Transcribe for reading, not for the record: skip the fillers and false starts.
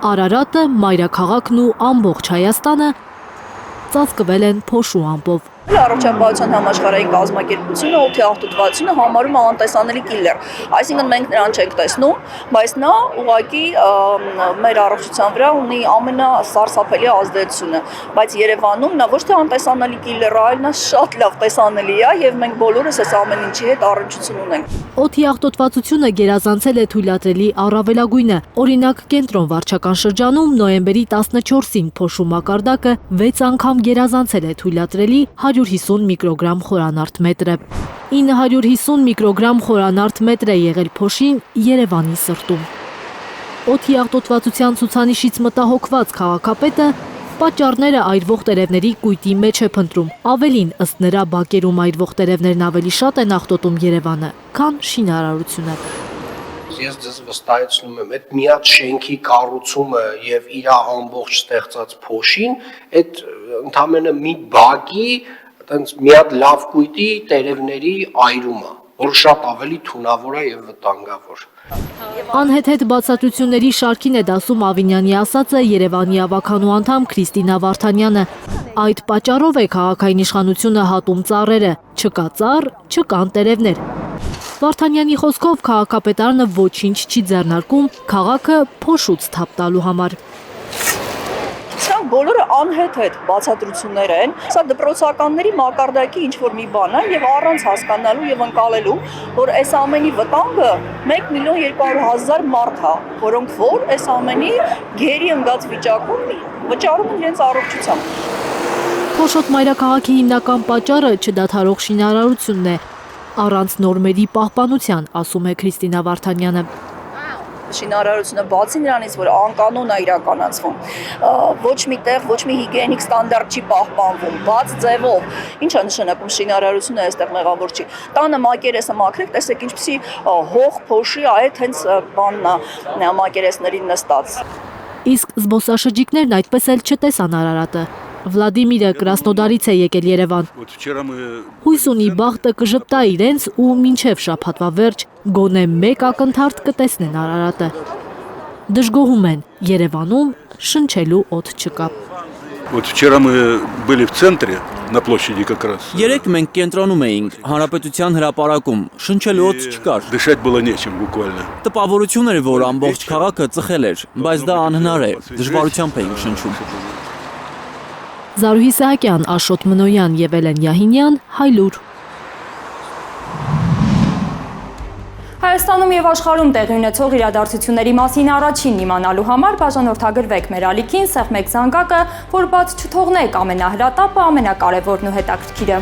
Արարատը, մայրաքաղաքն ու ամբողջ Հայաստանը ծածկվել են փոշու ամպով։ Առողջապահության համաշխարհային կազմակերպությունը օդի աղտոտվածությունը համարում է անտեսանելի կիլլեր։ Այսինքն մենք նրան չենք տեսնում, բայց նա ուղղակի մեր առողջության վրա ունի ամենասարսափելի ազդեցությունը։ Բայց Երևանում նա ոչ թե անտեսանելի կիլլեր է, այլ նա շատ լավ տեսանելի է եւ մենք բոլորս այս ամեն ինչի հետ առնչություն ունենք։ Օդի աղտոտվածությունը գերազանցել է թույլատրելի առավելագույնը։ Օրինակ, Կենտրոն վարչական շրջանում նոյեմբերի 14-ին փոշու մակարդակը 6 անգամ գերազանցել է թույլատրելի 150 միկրոգրամ խորանարդ մետրը։ 950 միկրոգրամ խորանարդ մետր է եղել փոշին Երևանի սրտում։ Օդի աղտոտվածության ցուցանիշից մտահոգված քաղաքապետը պատճառները այրվող տերևների կույտի մեջ է փնտրում։ Ավելին, ըստ նրա, բակերում այրվող տերևներն ավելի շատ են աղտոտում Երևանը, քան շինարարությունը։ Ես ձեզ վստահեցնում եմ, այդ միած շենքի կառուցումը եւ իր ամբողջ ստեղծած փոշին, այդ ընդամենը մի բակի, այտենց միած լավ կույտի տերևների այրումը, որ շատ ավելի թունավոր է եւ վտանգավոր։ Անհեթեթ բացատրությունների շարքին է դասում Ավինյանի ասածը Երևանի ավականու անդամ Քրիստինա Վարդանյանը։ Այդ պատճառով է քաղաքային իշխանությունը հատում ծառերը, չկա ծառ, չկան տերևներ։ Վարդանյանի խոսքով քաղաքապետարանը ոչինչ չի ձեռնարկում քաղաքը փոշուց թափ տալու համար։ Սրանք բոլորը անհեթեթ բացատրություններ են, սա դպրոցականների մակարդակի ինչ-որ մի բան է եւ առանց հասկանալու եւ ընկալելու, որ այս ամենի վտանգը 1.200.000 մարդ է, որոնք որ այս ամենի գերի ընկած վիճակում վճարում են իրենց առողջությամբ։ Փոշոտ մայրաքաղաքի հիմնական պատճառը չդադարող շինարարությունն է, առանց նորմերի պահպանության, ասում է Քրիստինա Վարդանյանը։ Շինարարությունը բացի նրանից, որ անկանոն է իրականացվում, ոչ մի տեղ, ոչ մի հիգիենիկ ստանդարտ չի պահպանվում, բաց ձևով։ Ինչ է նշանակում շինարարությունը այստեղ մեղավոր չի։ Տանը մակերեսը մաքրեք, տեսեք ինչպեսի հող փոշի այդ հենց բանն է մակերեսներին նստած։ Իսկ զբոսաշրջիկներն այդպես էլ չտեսան Արարատը։ Վլադիմիրը Կրասնոդարից է եկել Երևան։ Հույս ունի բախտը կժպտա իրենց ու մինչև շաբաթվա վերջ գոնե մեկ ակնթարթ կտեսնեն Արարատը։ Դժգոհում են, Երևանում շնչելու օդ չկա։ Вчера мы были в центре, на площади как раз. Երեք մենք կենտրոնում էինք, Հանրապետության հրապարակում, շնչելու օդ չկար։ Дышать было нечем буквально. Տպավորություն էր, որ ամբողջ քաղաքը ծխել էր, բայց դա անհնար է, դժվարությամբ էինք շնչում։ Զարուհի Սահակյան, Աշոտ Մնոյան եւ Էլեն Յահինյան, Հայլուր։ Հայաստանում եւ աշխարհում տեղի ունեցող իրադարձությունների մասին առաջին իմանալու համար բաժանորդագրվեք մեր ալիքին, սեղմեք զանգակը, որ բաց չթողնեք ամենահրատապը, ամենակարևորն ու հետաքրքիրը։